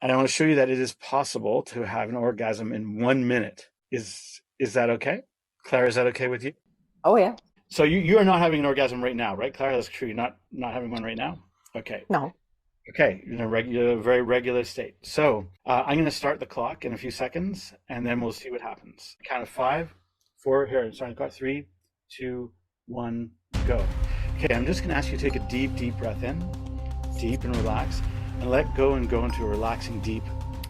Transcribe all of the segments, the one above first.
And I want to show you that it is possible to have an orgasm in 1 minute. Is that okay? Clara, is that okay with you? Oh, yeah. So you are not having an orgasm right now, right, Clara? That's true. You're not having one right now? Okay. No. Okay, in a very regular state. So I'm going to start the clock in a few seconds, and then we'll see what happens. Count of 5, 4. Here, starting the clock. 3, 2, 1, go. Okay, I'm just going to ask you to take a deep breath in, deep and relax, and let go and go into a relaxing, deep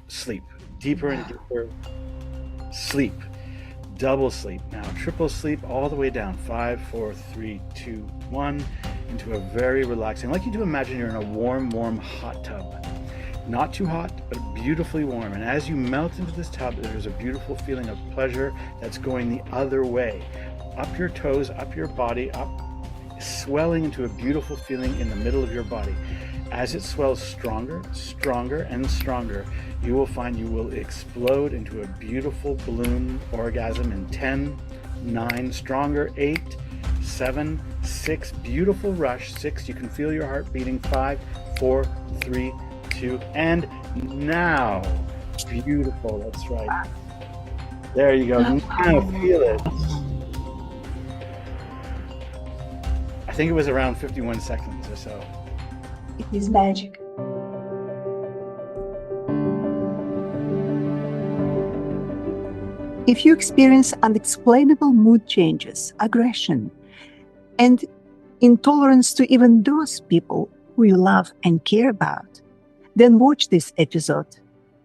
sleep. Deeper and deeper sleep. Double sleep now, triple sleep all the way down. 5, 4, 3, 2, 1, into a very relaxing, like you do imagine you're in a warm hot tub. Not too hot, but beautifully warm. And as you melt into this tub, there's a beautiful feeling of pleasure that's going the other way. Up your toes, up your body, up, swelling into a beautiful feeling in the middle of your body. As it swells stronger and stronger, you will find you will explode into a beautiful balloon orgasm in 10, 9, stronger, 8, 7, 6, beautiful rush, 6, you can feel your heart beating, 5, 4, 3, 2, and now. Beautiful, that's right. There you go, now feel it. I think it was around 51 seconds or so. It is magic. If you experience unexplainable mood changes, aggression, and intolerance to even those people who you love and care about, then watch this episode.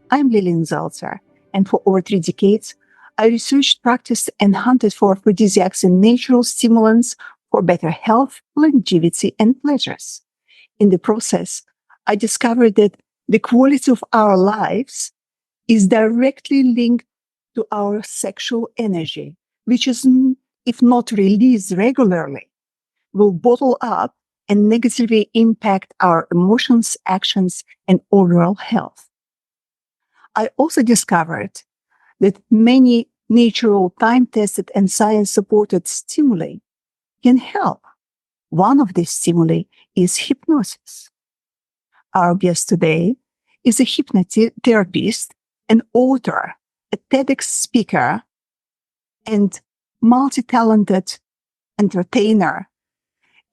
I'm Lilian Zalzer, and for over 3 decades, I researched, practiced, and hunted for aphrodisiacs and natural stimulants for better health, longevity, and pleasures. In the process, I discovered that the quality of our lives is directly linked to our sexual energy, which is, if not released regularly, will bottle up and negatively impact our emotions, actions, and overall health. I also discovered that many natural, time-tested, and science-supported stimuli can help. One of these stimuli is hypnosis. Our guest today is a hypnotherapist, an author, a TEDx speaker, and multi-talented entertainer,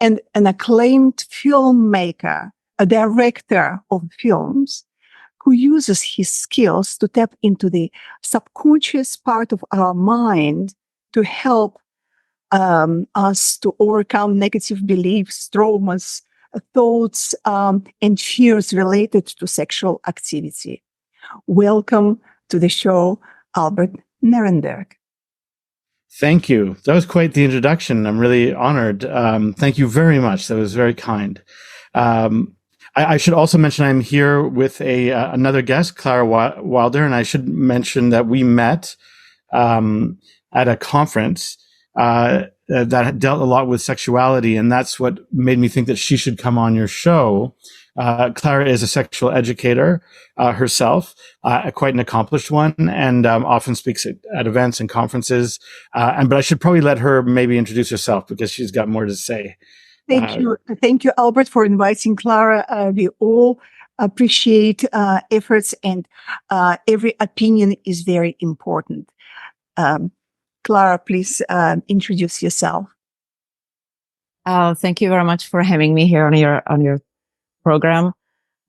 and an acclaimed filmmaker, a director of films, who uses his skills to tap into the subconscious part of our mind to help us to overcome negative beliefs, traumas, thoughts, and fears related to sexual activity. Welcome to the show, Albert Nerenberg. Thank you. That was quite the introduction. I'm really honored. Thank you very much. That was very kind. I should also mention I'm here with another guest, Clara Wilder, and I should mention that we met at a conference that dealt a lot with sexuality, and that's what made me think that she should come on your show. Clara is a sexual educator herself, quite an accomplished one, and often speaks at events and conferences. But I should probably let her maybe introduce herself because she's got more to say. Thank you, Albert, for inviting Clara. We all appreciate efforts, and every opinion is very important. Clara, please introduce yourself. Thank you very much for having me here on your program.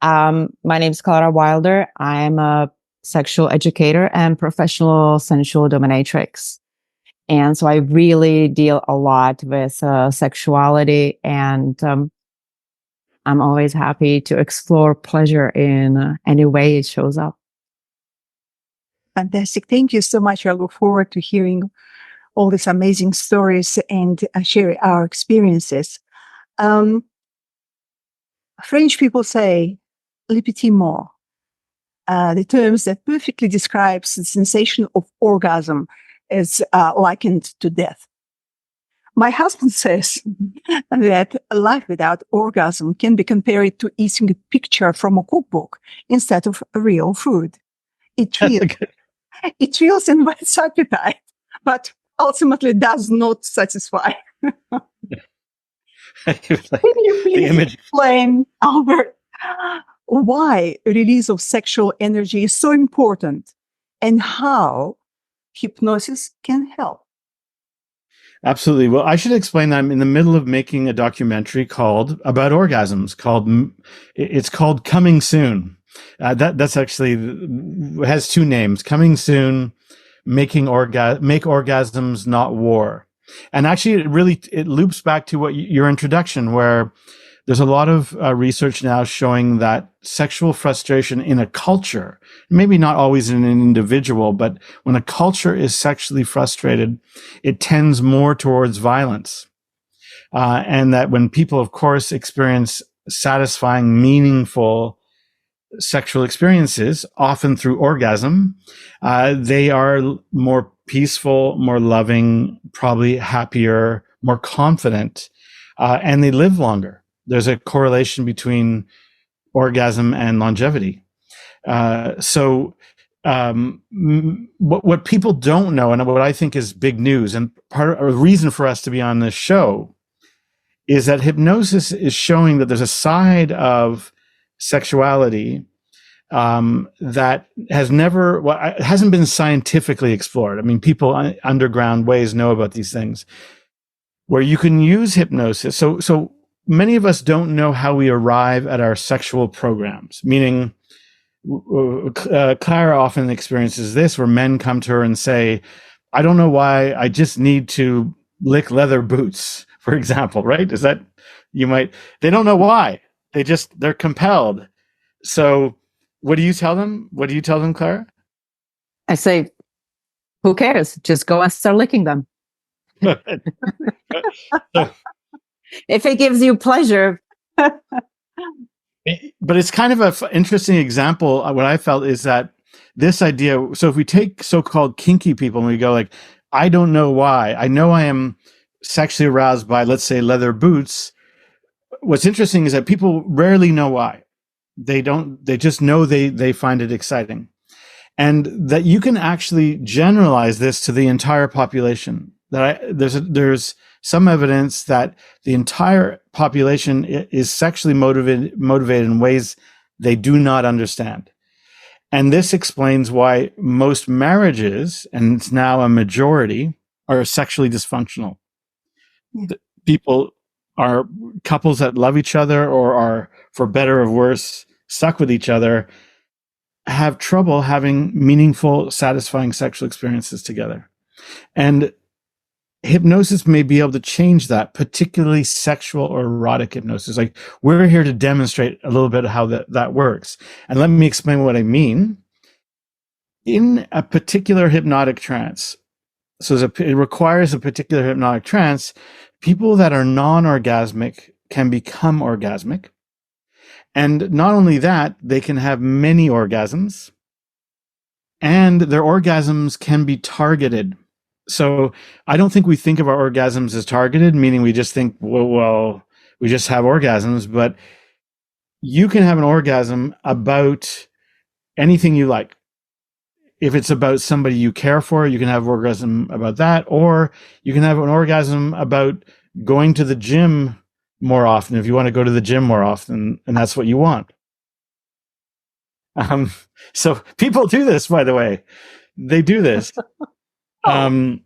My name is Clara Wilder. I am a sexual educator and professional sensual dominatrix. And so I really deal a lot with sexuality, and I'm always happy to explore pleasure in any way it shows up. Fantastic. Thank you so much. I look forward to hearing all these amazing stories and sharing our experiences. French people say "le petit mot," the terms that perfectly describes the sensation of orgasm is likened to death. My husband says that life without orgasm can be compared to eating a picture from a cookbook instead of real food. It thrills and whets appetite, but ultimately does not satisfy. Can you please explain, Albert, why release of sexual energy is so important and how hypnosis can help. Absolutely. Well, I should explain that I'm in the middle of making a documentary about orgasms it's called Coming Soon. That's actually, it has two names: Coming Soon, Make Orgasms Not War. And actually it loops back to your introduction, where there's a lot of research now showing that sexual frustration in a culture, maybe not always in an individual, but when a culture is sexually frustrated, it tends more towards violence. And that when people, of course, experience satisfying, meaningful sexual experiences, often through orgasm, they are more peaceful, more loving, probably happier, more confident, and they live longer. There's a correlation between orgasm and longevity. What people don't know, and what I think is big news, and part of the reason for us to be on this show, is that hypnosis is showing that there's a side of sexuality that hasn't been scientifically explored. I mean, people underground ways know about these things, where you can use hypnosis. So many of us don't know how we arrive at our sexual programs, meaning Clara often experiences this, where men come to her and say, I don't know why, I just need to lick leather boots, for example, right? They don't know why. They're compelled. So what do you tell them? What do you tell them, Clara? I say, who cares? Just go and start licking them. If it gives you pleasure. But it's kind of an interesting example. What I felt is that this idea, so if we take so-called kinky people and we go like, I don't know why, I know I am sexually aroused by, let's say, leather boots. What's interesting is that people rarely know why. They just know they find it exciting. And that you can actually generalize this to the entire population. There's some evidence that the entire population is sexually motivated in ways they do not understand. And this explains why most marriages, and it's now a majority, are sexually dysfunctional. People are couples that love each other or are, for better or worse, stuck with each other, have trouble having meaningful, satisfying sexual experiences together. And hypnosis may be able to change that, particularly sexual or erotic hypnosis. Like, we're here to demonstrate a little bit of how that works. And let me explain what I mean. In a particular hypnotic trance, so it requires a particular hypnotic trance, people that are non-orgasmic can become orgasmic. And not only that, they can have many orgasms, and their orgasms can be targeted. So I don't think we think of our orgasms as targeted, meaning we just think, well, we just have orgasms, but you can have an orgasm about anything you like. If it's about somebody you care for, you can have an orgasm about that, or you can have an orgasm about going to the gym more often, if you want to go to the gym more often, and that's what you want. So people do this, by the way. They do this. So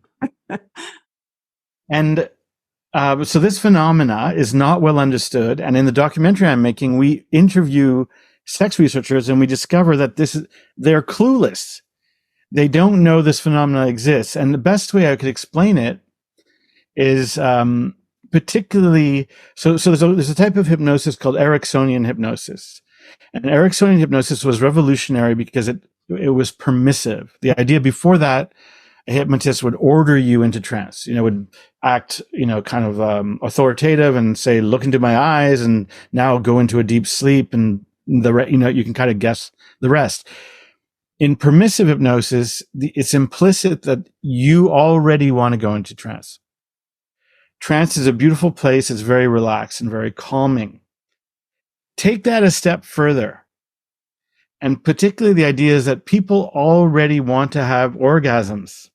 this phenomena is not well understood. And in the documentary I'm making, we interview sex researchers and we discover that they're clueless. They don't know this phenomena exists. And the best way I could explain it is, particularly, so there's a type of hypnosis called Ericksonian hypnosis. And Ericksonian hypnosis was revolutionary because it was permissive. The idea before that, a hypnotist would order you into trance, would act, kind of authoritative and say, look into my eyes and now go into a deep sleep, and you can kind of guess the rest. In permissive hypnosis, it's implicit that you already want to go into trance. Trance is a beautiful place. It's very relaxed and very calming. Take that a step further. And particularly the idea is that people already want to have orgasms.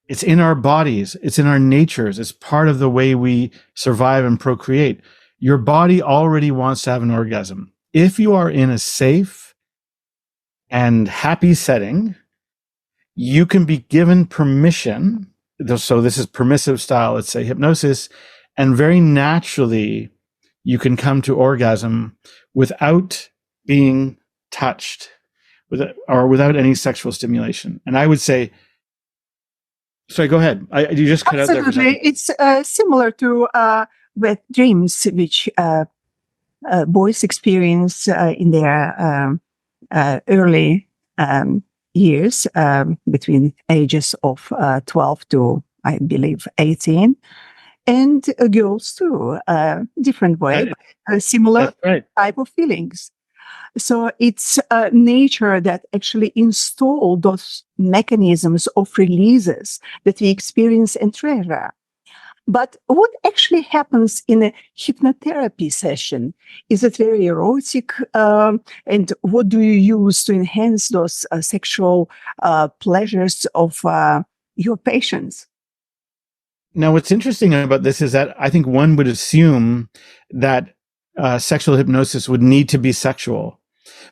It's in our bodies. It's in our natures. It's part of the way we survive and procreate. Your body already wants to have an orgasm. if you are in a safe and happy setting, you can be given permission. So this is permissive style, let's say hypnosis, and very naturally you can come to orgasm without being touched or without any sexual stimulation. And I would say, sorry, go ahead. You just cut out there for a second. It's similar to wet dreams, which boys experience in their early years, between ages of 12 to, I believe, 18. And girls too, different way, similar type of feelings. So it's nature that actually installed those mechanisms of releases that we experience and treasure. But what actually happens in a hypnotherapy session? Is it very erotic? And what do you use to enhance those sexual pleasures of your patients? Now, what's interesting about this is that I think one would assume that sexual hypnosis would need to be sexual.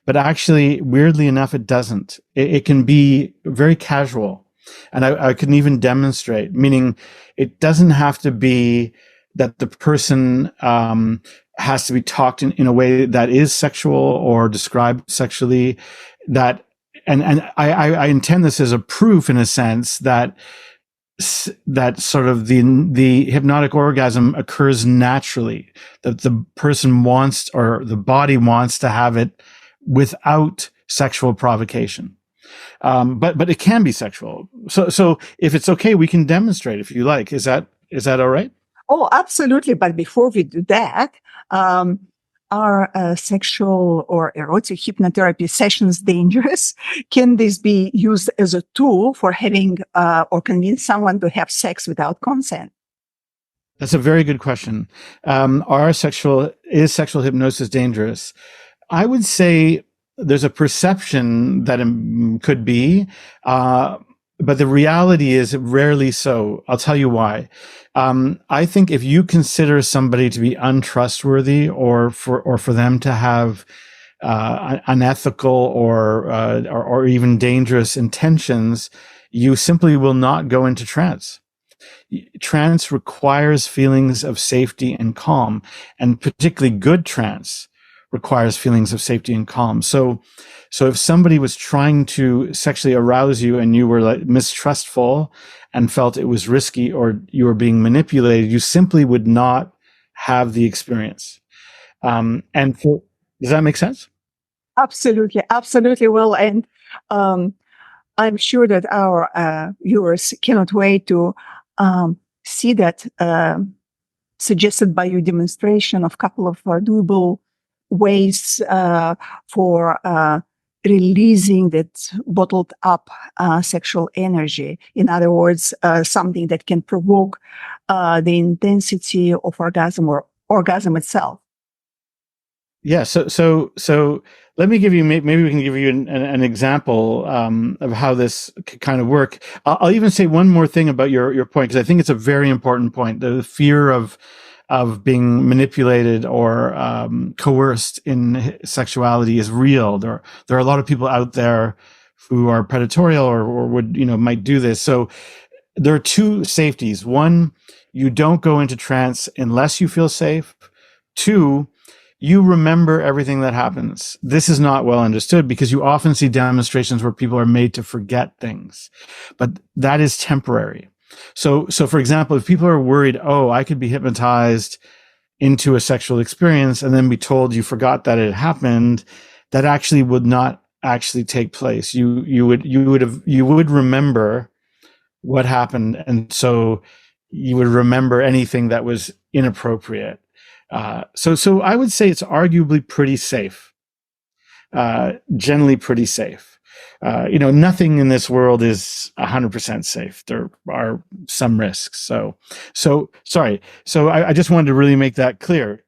But actually, weirdly enough, it doesn't. It can be very casual. And I can even demonstrate, meaning it doesn't have to be that the person has to be talked in a way that is sexual or described sexually. And I intend this as a proof, in a sense, that sort of the hypnotic orgasm occurs naturally, that the person wants, or the body wants, to have it without sexual provocation. But it can be sexual. So if it's okay, we can demonstrate if you like. Is that all right? Oh, absolutely. But before we do that, are sexual or erotic hypnotherapy sessions dangerous? Can this be used as a tool for having or convince someone to have sex without consent? That's a very good question. Is sexual hypnosis dangerous? I would say there's a perception that it could be, but the reality is rarely so. I'll tell you why. I think if you consider somebody to be untrustworthy, or for them to have unethical or even dangerous intentions, you simply will not go into trance. Trance requires feelings of safety and calm, and particularly good trance requires feelings of safety and calm. So if somebody was trying to sexually arouse you and you were like mistrustful and felt it was risky, or you were being manipulated, you simply would not have the experience. Does that make sense? Absolutely. Absolutely. Well, and I'm sure that our viewers cannot wait to see that suggested by your demonstration of a couple of doable ways for releasing that bottled up sexual energy. In other words, something that can provoke the intensity of orgasm or orgasm itself. Yeah. So let me give you, maybe we can give you an example of how this could kind of work. I'll even say one more thing about your point, because I think it's a very important point. The fear of being manipulated or coerced in sexuality is real. There are a lot of people out there who are predatorial or would, might do this. So there are two safeties. One, you don't go into trance unless you feel safe. Two, you remember everything that happens. This is not well understood because you often see demonstrations where people are made to forget things, but that is temporary. So for example, if people are worried, I could be hypnotized into a sexual experience and then be told you forgot that it happened, that actually would not actually take place. You would remember what happened, and so you would remember anything that was inappropriate. So I would say it's arguably pretty safe, generally pretty safe. Nothing in this world is 100% safe. There are some risks. So sorry. So I just wanted to really make that clear.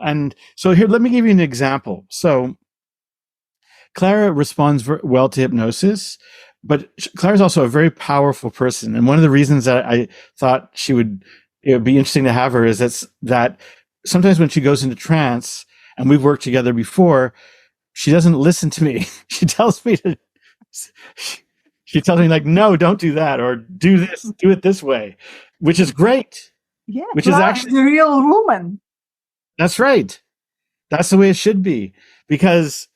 And so here, let me give you an example. So Clara responds well to hypnosis, but Clara's also a very powerful person. And one of the reasons that I thought it would be interesting to have her is that sometimes when she goes into trance, and we've worked together before, she doesn't listen to me. She tells me to, she tells me like, no, don't do that, or do this, do it this way, which is great. Yeah, Which is actually the real woman. That's right. That's the way it should be, because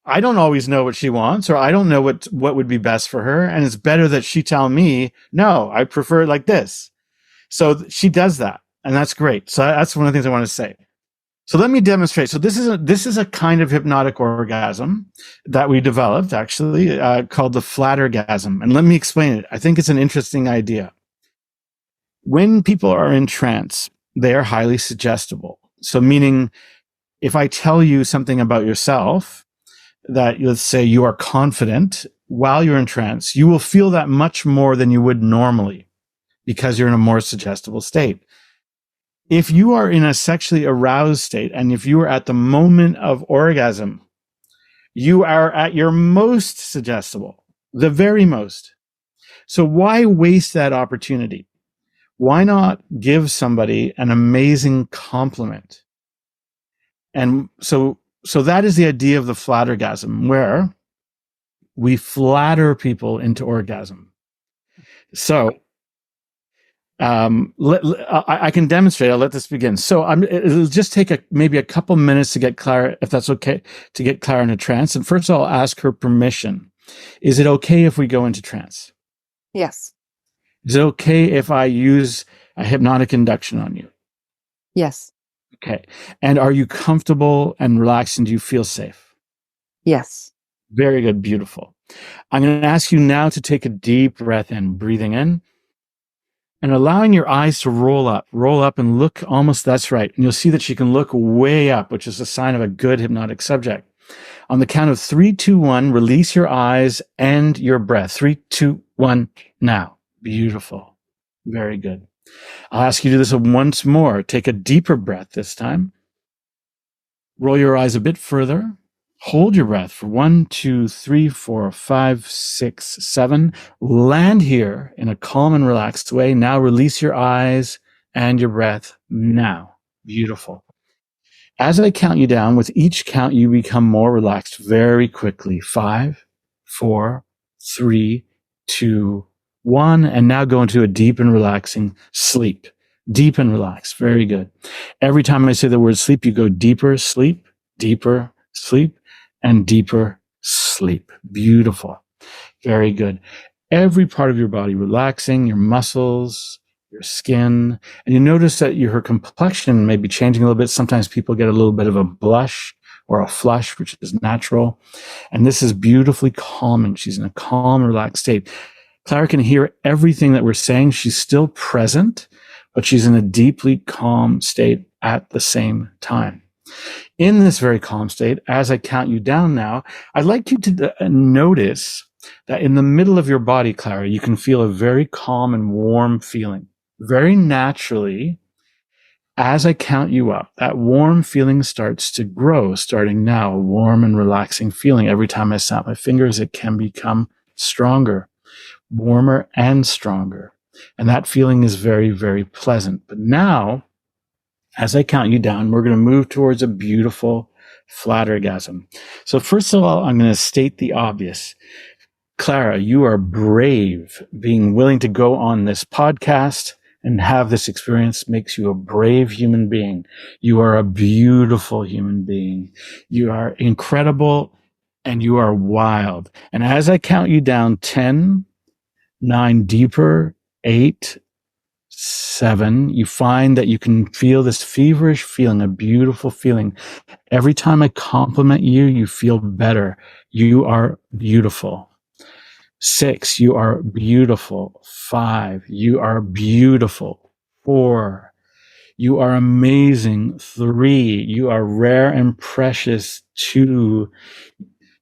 I don't always know what she wants, or I don't know what would be best for her. And it's better that she tell me, no, I prefer it like this. So she does that. And that's great. So that's one of the things I want to say. So let me demonstrate. So this is a kind of hypnotic orgasm that we developed actually, called the flat orgasm. And let me explain it. I think it's an interesting idea. When people are in trance, they are highly suggestible. So meaning, if I tell you something about yourself, that let's say you are confident while you're in trance, you will feel that much more than you would normally because you're in a more suggestible state. If you are in a sexually aroused state, and if you are at the moment of orgasm, you are at your most suggestible, the very most. So why waste that opportunity? Why not give somebody an amazing compliment? And so that is the idea of the flat orgasm, where we flatter people into orgasm. So I can demonstrate. I'll let this begin. So it'll just take maybe a couple minutes to get Clara, if that's okay, to get Clara into trance. And first of all, I'll ask her permission. Is it okay if we go into trance? Yes. Is it okay if I use a hypnotic induction on you? Yes. Okay. And are you comfortable and relaxed, and do you feel safe? Yes. Very good. Beautiful. I'm going to ask you now to take a deep breath in, breathing in and allowing your eyes to roll up and look almost, that's right. And you'll see that she can look way up, which is a sign of a good hypnotic subject. On the count of 3, 2, 1, release your eyes and your breath. 3, 2, 1, now. Beautiful. Very good. I'll ask you to do this once more. Take a deeper breath this time. Roll your eyes a bit further. Hold your breath for 1, 2, 3, 4, 5, 6, 7. Land here in a calm and relaxed way. Now release your eyes and your breath now. Beautiful. As I count you down, with each count, you become more relaxed very quickly. 5, 4, 3, 2, 1. And now go into a deep and relaxing sleep. Deep and relaxed. Very good. Every time I say the word sleep, you go deeper sleep, and deeper sleep. Beautiful. Very good. Every part of your body relaxing, your muscles, your skin. And you notice that her complexion may be changing a little bit. Sometimes people get a little bit of a blush or a flush, which is natural. And this is beautifully calming. She's in a calm, relaxed state. Clara can hear everything that we're saying. She's still present, but she's in a deeply calm state at the same time. In this very calm state, as I count you down now, I'd like you to notice that in the middle of your body, Clara, you can feel a very calm and warm feeling. Very naturally, as I count you up, that warm feeling starts to grow, starting now, a warm and relaxing feeling. Every time I snap my fingers, it can become stronger, warmer and stronger. And that feeling is very, very pleasant. But now, as I count you down, we're going to move towards a beautiful flat orgasm. So first of all, I'm going to state the obvious. Clara, you are brave. Being willing to go on this podcast and have this experience makes you a brave human being. You are a beautiful human being. You are incredible and you are wild. And as I count you down, 10, 9, deeper, 8, 7, you find that you can feel this feverish feeling, a beautiful feeling. Every time I compliment you, you feel better. You are beautiful. 6, you are beautiful. 5, you are beautiful. 4, you are amazing. 3, you are rare and precious. 2,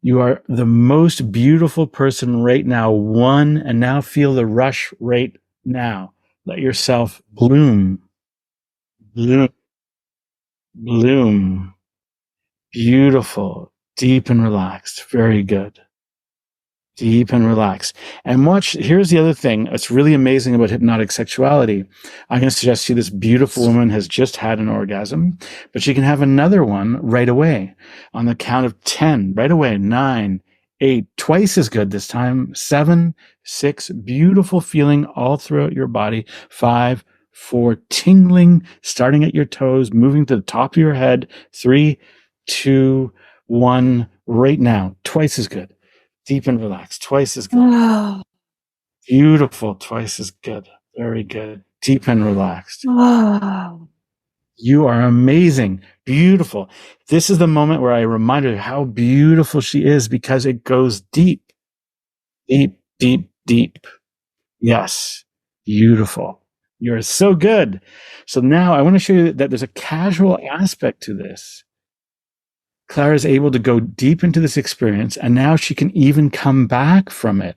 you are the most beautiful person right now. 1, and now feel the rush right now. Let yourself bloom, bloom, bloom. Beautiful, deep and relaxed. Very good. Deep and relax. And watch, here's the other thing that's really amazing about hypnotic sexuality. I'm going to suggest to you this beautiful woman has just had an orgasm, but she can have another one right away on the count of 10, right away. 9, 8, twice as good this time. 7, 6, beautiful feeling all throughout your body. 5, 4, tingling, starting at your toes, moving to the top of your head. 3, 2, 1, right now. Twice as good. Deep and relaxed, twice as good. Beautiful, twice as good. Very good. Deep and relaxed. You are amazing. Beautiful. This is the moment where I remind her how beautiful she is because it goes deep. Deep, deep, deep. Yes. Beautiful. You're so good. So now I want to show you that there's a casual aspect to this. Clara is able to go deep into this experience, and now she can even come back from it.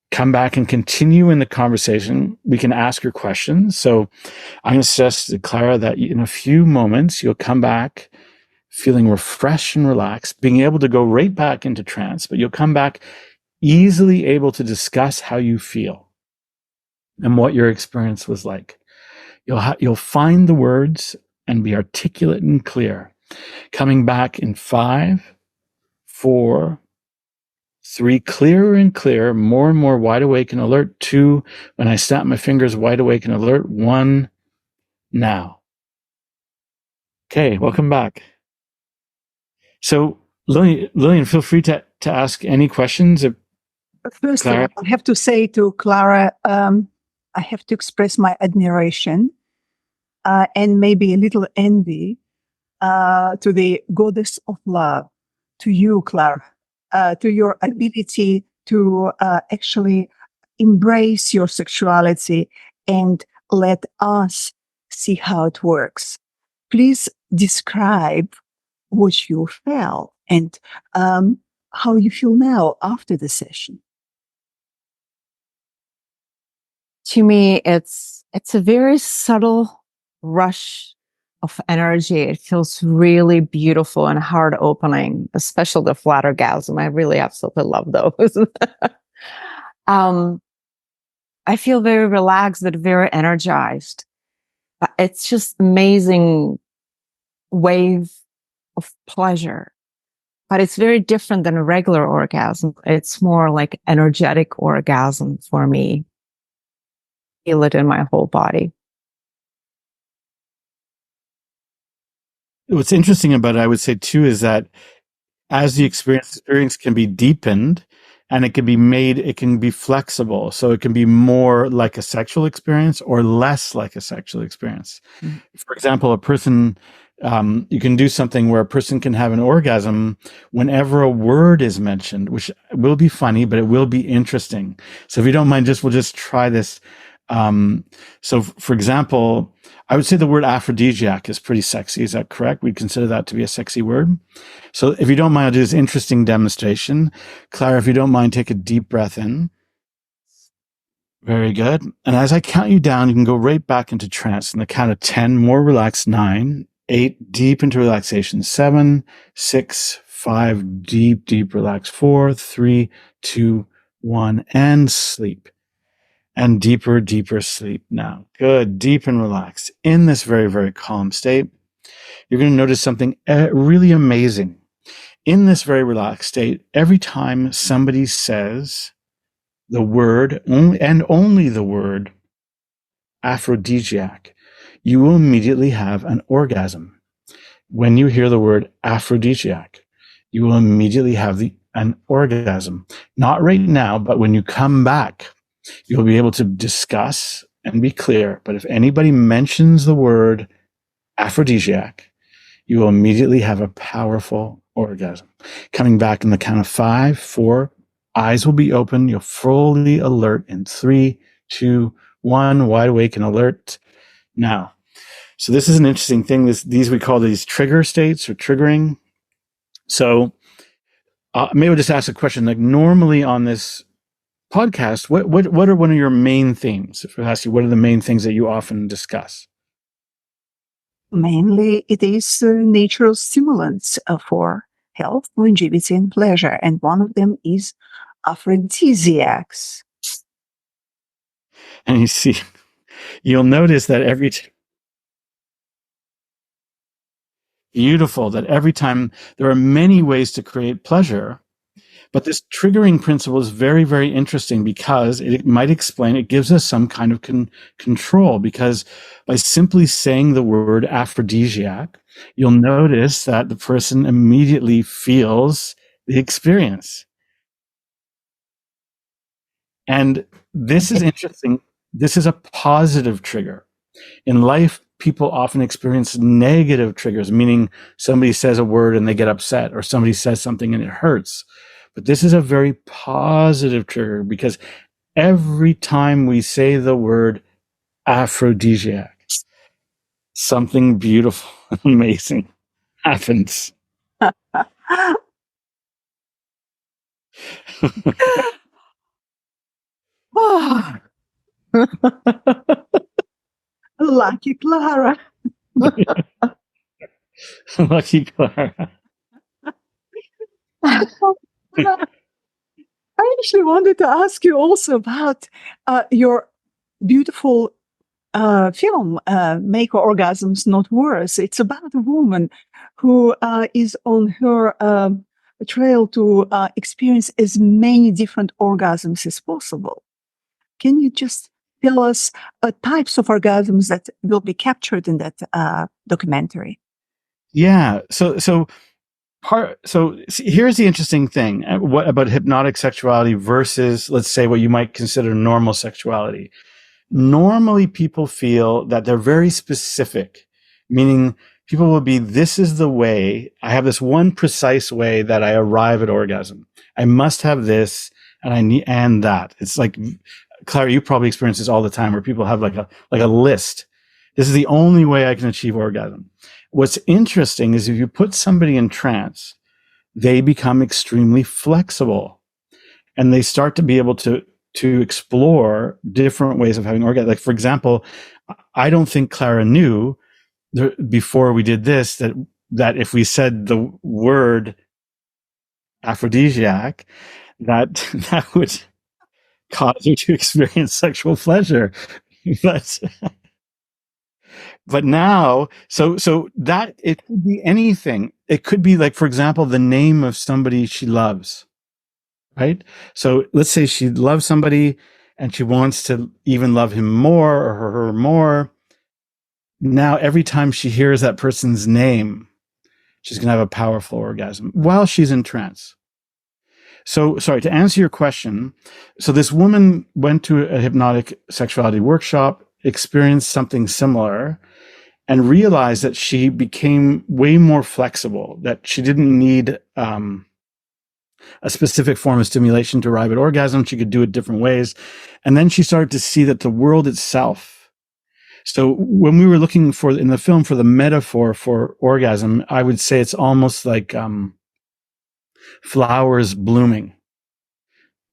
Come back and continue in the conversation. We can ask her questions. So I'm going to suggest to Clara that in a few moments, you'll come back feeling refreshed and relaxed, being able to go right back into trance, but you'll come back easily able to discuss how you feel and what your experience was like. You'll find the words and be articulate and clear. Coming back in 5, 4, 3, clearer and clearer, more and more wide awake and alert. 2, when I snap my fingers, wide awake and alert. 1, now. Okay, welcome back. So, Lillian, feel free to ask any questions. First, Clara? I have to say to Clara, I have to express my admiration and maybe a little envy to the goddess of love, to you, Clara, to your ability to actually embrace your sexuality and let us see how it works. Please describe what you felt and how you feel now after the session. To me, it's a very subtle rush of energy. It feels really beautiful and heart opening, especially the flat orgasm. I really absolutely love those. I feel very relaxed and very energized. It's just amazing wave of pleasure, but it's very different than a regular orgasm. It's more like energetic orgasm for me. I feel it in my whole body. What's interesting about it, I would say too, is that as the experience can be deepened and it can be flexible. So it can be more like a sexual experience or less like a sexual experience. Mm-hmm. For example, a person, you can do something where a person can have an orgasm whenever a word is mentioned, which will be funny, but it will be interesting. So if you don't mind, we'll just try this. So for example, I would say the word aphrodisiac is pretty sexy. Is that correct? We'd consider that to be a sexy word. So if you don't mind, I'll do this interesting demonstration. Clara, if you don't mind, take a deep breath in. Very good. And as I count you down, you can go right back into trance. In the count of 10, more relaxed. 9, 8, deep into relaxation. 7, 6, 5, deep, relax. 4, 3, 2, 1, and sleep. And deeper sleep now. Good, deep and relaxed. In this very, very calm state, you're going to notice something really amazing. In this very relaxed state, every time somebody says the word, only the word, aphrodisiac, you will immediately have an orgasm. When you hear the word aphrodisiac, you will immediately have an orgasm. Not right now, but when you come back, you'll be able to discuss and be clear. But if anybody mentions the word aphrodisiac, you will immediately have a powerful orgasm. Coming back in the count of 5, 4, eyes will be open. You'll fully alert in 3, 2, 1, wide awake and alert now. So this is an interesting thing. These we call these trigger states or triggering. So maybe I'll just ask a question. Like normally on this podcast, what are one of your main themes? If I ask you, what are the main things that you often discuss? Mainly, it is natural stimulants for health, longevity, and pleasure. And one of them is aphrodisiacs. And you'll notice that every time there are many ways to create pleasure, but this triggering principle is very, very interesting because it might explain, it gives us some kind of control, because by simply saying the word aphrodisiac, you'll notice that the person immediately feels the experience. And this is interesting. This is a positive trigger. In life, people often experience negative triggers, meaning somebody says a word and they get upset, or somebody says something and it hurts. But this is a very positive trigger, because every time we say the word aphrodisiac, something beautiful and amazing happens. Lucky Clara. Lucky Clara. I actually wanted to ask you also about your beautiful film, Make Orgasms Not Worse. It's about a woman who is on her trail to experience as many different orgasms as possible. Can you just tell us types of orgasms that will be captured in that documentary? Yeah. So here's the interesting thing. What about hypnotic sexuality versus, let's say, what you might consider normal sexuality? Normally, people feel that they're very specific, meaning people will be, this is the way, I have this one precise way that I arrive at orgasm. I must have this, and I need, and that. It's like, Clara, you probably experience this all the time, where people have like a list. This is the only way I can achieve orgasm. What's interesting is if you put somebody in trance, they become extremely flexible, and they start to be able to explore different ways of having orgasm. Like, for example, I don't think Clara knew before we did this that if we said the word aphrodisiac, that would cause her to experience sexual pleasure. But now, so that it could be anything. It could be, like, for example, the name of somebody she loves. Right? So let's say she loves somebody and she wants to even love him more, or her more. Now, every time she hears that person's name, she's going to have a powerful orgasm while she's in trance. So, sorry, to answer your question. So this woman went to a hypnotic sexuality workshop, experienced something similar, and realized that she became way more flexible, that she didn't need a specific form of stimulation to arrive at orgasm. She could do it different ways. And then she started to see that the world itself. So when we were looking for, in the film, for the metaphor for orgasm, I would say it's almost like flowers blooming.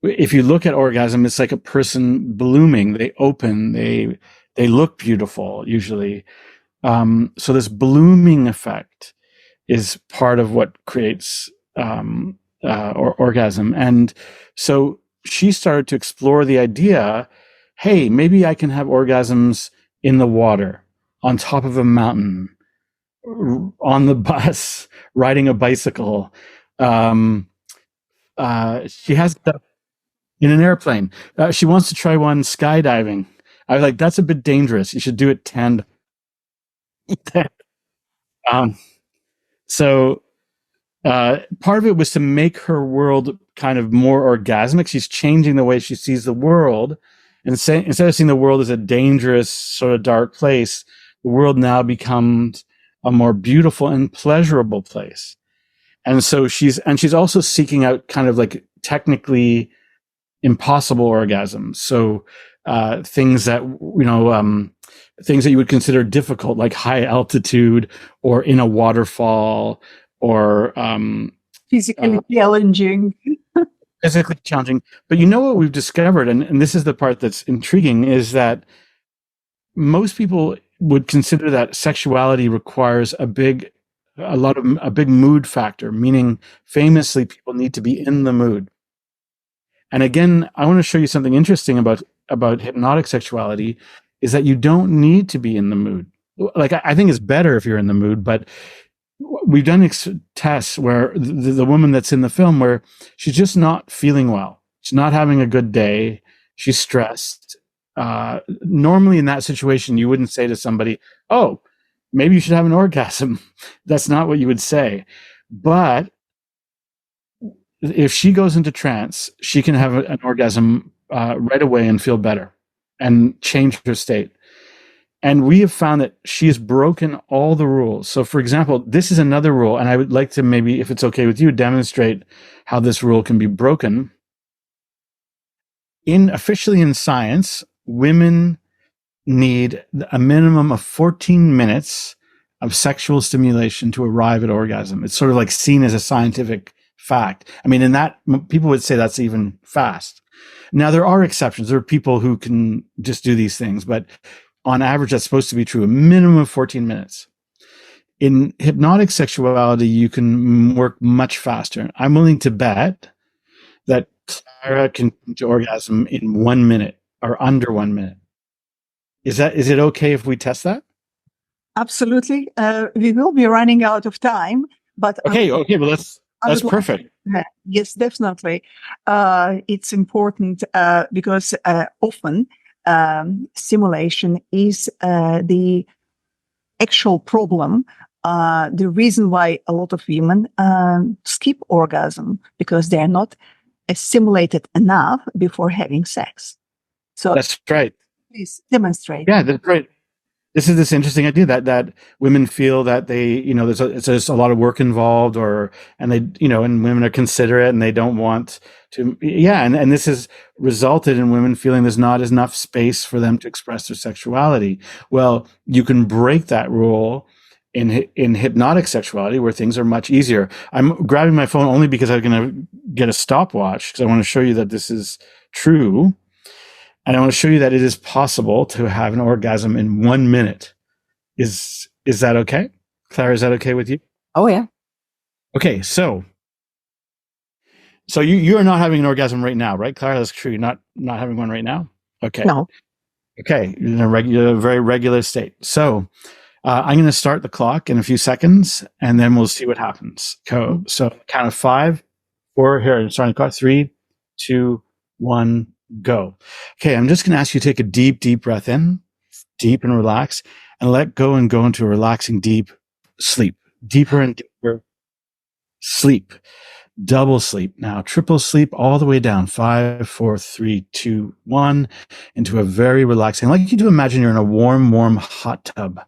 If you look at orgasm, it's like a person blooming. They open, they look beautiful, usually. So this blooming effect is part of what creates orgasm. And so she started to explore the idea, hey, maybe I can have orgasms in the water, on top of a mountain, on the bus, riding a bicycle. She has in an airplane. She wants to try one skydiving. I was like, that's a bit dangerous. You should do it 10. So part of it was to make her world kind of more orgasmic. She's changing the way she sees the world, and instead of seeing the world as a dangerous, sort of dark place, the world now becomes a more beautiful and pleasurable place. And so she's also seeking out kind of like technically impossible orgasms. So things that things that you would consider difficult, like high altitude or in a waterfall, or physically challenging. Physically challenging. But you know what we've discovered, and this is the part that's intriguing, is that most people would consider that sexuality requires a big mood factor, meaning famously people need to be in the mood. And again, I want to show you something interesting about hypnotic sexuality is that you don't need to be in the mood. Like, I think it's better if you're in the mood, but we've done tests where the woman that's in the film, where she's just not feeling well. She's not having a good day. She's stressed. Normally in that situation, you wouldn't say to somebody, oh, maybe you should have an orgasm. That's not what you would say. But if she goes into trance, she can have an orgasm right away and feel better and change her state. And we have found that she has broken all the rules. So, for example, this is another rule, and I would like to maybe, if it's okay with you, demonstrate how this rule can be broken. Officially in science, women need a minimum of 14 minutes of sexual stimulation to arrive at orgasm. It's sort of like seen as a scientific fact. I mean, in that, people would say that's even fast. Now, there are exceptions. There are people who can just do these things, but on average, that's supposed to be true, a minimum of 14 minutes. In hypnotic sexuality, you can work much faster. I'm willing to bet that Clara can come to orgasm in 1 minute or under 1 minute. Is it okay if we test that? Absolutely. We will be running out of time, but okay, well, that's perfect. Yes, definitely. It's important because often stimulation is the actual problem. The reason why a lot of women skip orgasm, because they're not stimulated enough before having sex. So that's right. Please demonstrate. Yeah, that's right. This is this interesting idea that women feel that they, there's a lot of work involved, and women are considerate and they don't want to, and this has resulted in women feeling there's not enough space for them to express their sexuality. Well, you can break that rule in hypnotic sexuality, where things are much easier. I'm grabbing my phone only because I'm going to get a stopwatch, because I want to show you that this is true. And I want to show you that it is possible to have an orgasm in 1 minute. Is that okay? Clara, is that okay with you? Oh, yeah. Okay, so you are not having an orgasm right now, right, Clara? That's true. You're not having one right now? Okay. No. Okay, in a very regular state. So I'm going to start the clock in a few seconds, and then we'll see what happens. So count of 5, 4, here, I'm starting the clock. 3, 2, 1, go. Okay, I'm just going to ask you to take a deep, deep breath in, deep and relax, and let go and go into a relaxing, deep sleep. Deeper and deeper sleep. Double sleep. Now, triple sleep all the way down. 5, 4, 3, 2, 1, into a very relaxing. I'd like you to imagine you're in a warm, warm hot tub.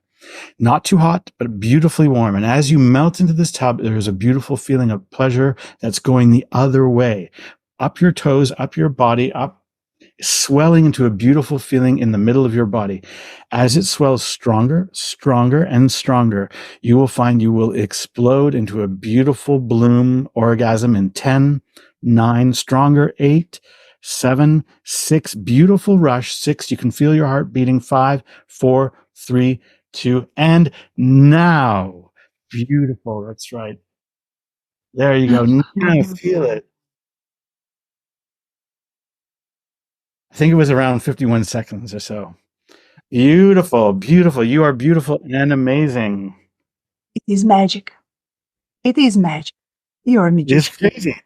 Not too hot, but beautifully warm. And as you melt into this tub, there's a beautiful feeling of pleasure that's going the other way. Up your toes, up your body, up, swelling into a beautiful feeling in the middle of your body. As it swells stronger, stronger, and stronger, you will find you will explode into a beautiful bloom orgasm in 10, 9, stronger, 8, 7, 6, beautiful rush, 6, you can feel your heart beating, 5, 4, 3, 2, and now. Beautiful, that's right. There you go. Now feel it. I think it was around 51 seconds or so. Beautiful, beautiful. You are beautiful and amazing. It is magic. It is magic. You are a magician. It's crazy.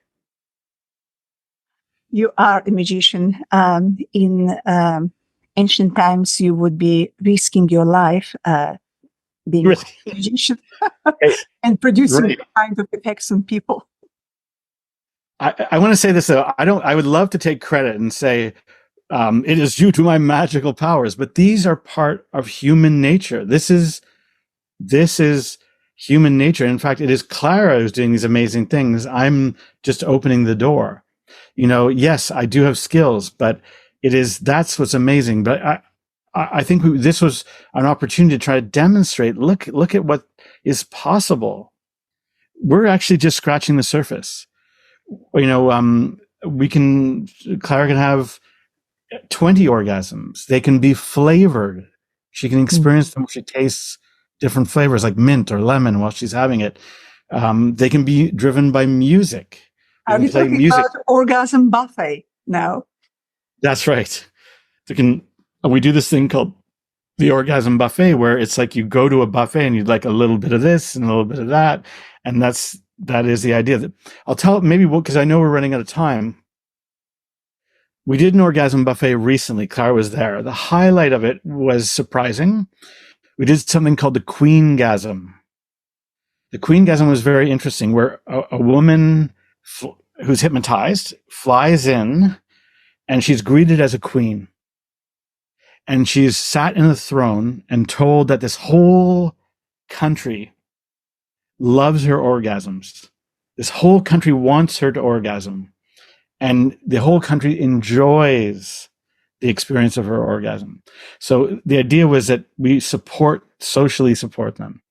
You are a magician. In ancient times, you would be risking your life being a magician and producing all kinds of effects on people. I want to say this though. I would love to take credit and say, it is due to my magical powers, but these are part of human nature. This is human nature. In fact, it is Clara who's doing these amazing things. I'm just opening the door. Yes, I do have skills, but that's what's amazing. But I think this was an opportunity to try to demonstrate, look at what is possible. We're actually just scratching the surface. Clara can have 20 orgasms. They can be flavored. She can experience them. She tastes different flavors like mint or lemon while she's having it. They can be driven by music. Are you talking about orgasm buffet? now. That's right. We do this thing called the orgasm buffet, where it's like you go to a buffet and you'd like a little bit of this and a little bit of that. And that is the idea. That I'll tell maybe because I know we're running out of time. We did an orgasm buffet recently. Clara was there. The highlight of it was surprising. We did something called the Queengasm. The Queengasm was very interesting, where a woman who's hypnotized flies in and she's greeted as a queen. And she's sat in a throne and told that this whole country loves her orgasms. This whole country wants her to orgasm. And the whole country enjoys the experience of her orgasm. So the idea was that we socially support them.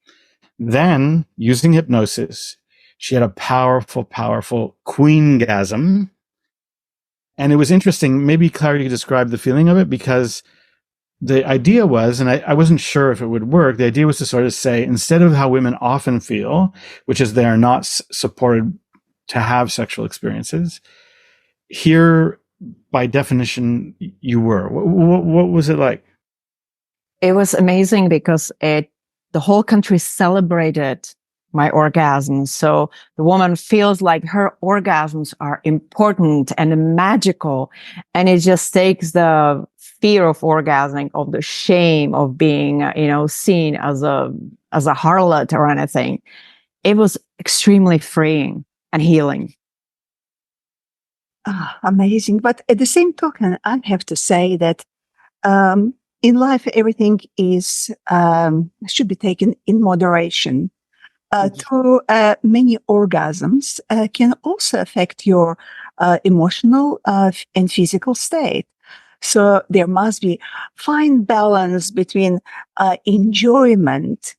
Then, using hypnosis, she had a powerful, powerful queengasm. And it was interesting. Maybe, Clara, you could describe the feeling of it, because the idea was, and I wasn't sure if it would work, the idea was to sort of say, instead of how women often feel, which is they are not supported to have sexual experiences, here, by definition, you were. What was it like? It was amazing because the whole country celebrated my orgasms. So the woman feels like her orgasms are important and magical. And it just takes the fear of orgasming, of the shame of being, seen as a harlot or anything. It was extremely freeing and healing. Amazing. But at the same token, I have to say that in life, everything should be taken in moderation. Through many orgasms can also affect your emotional and physical state. So there must be fine balance between enjoyment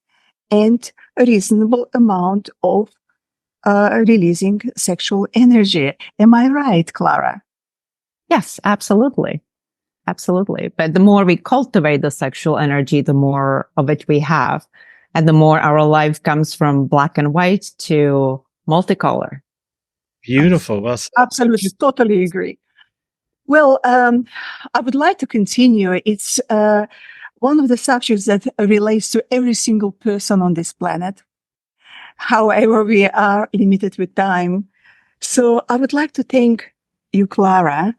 and a reasonable amount of releasing sexual energy. Am I right, Clara? Yes, absolutely. Absolutely. But the more we cultivate the sexual energy, the more of it we have. And the more our life comes from black and white to multicolor. Beautiful. Well said. Absolutely. Totally agree. Well, I would like to continue. It's one of the subjects that relates to every single person on this planet. However, we are limited with time. So I would like to thank you, Clara.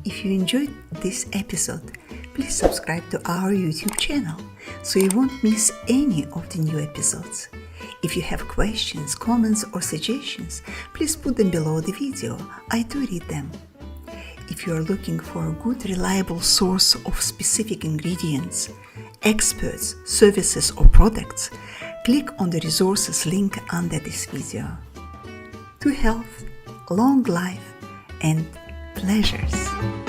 If you enjoyed this episode, please subscribe to our YouTube channel so you won't miss any of the new episodes. If you have questions, comments, or suggestions, please put them below the video. I do read them. If you are looking for a good, reliable source of specific ingredients, experts, services, or products, click on the resources link under this video. To health, long life, and pleasures.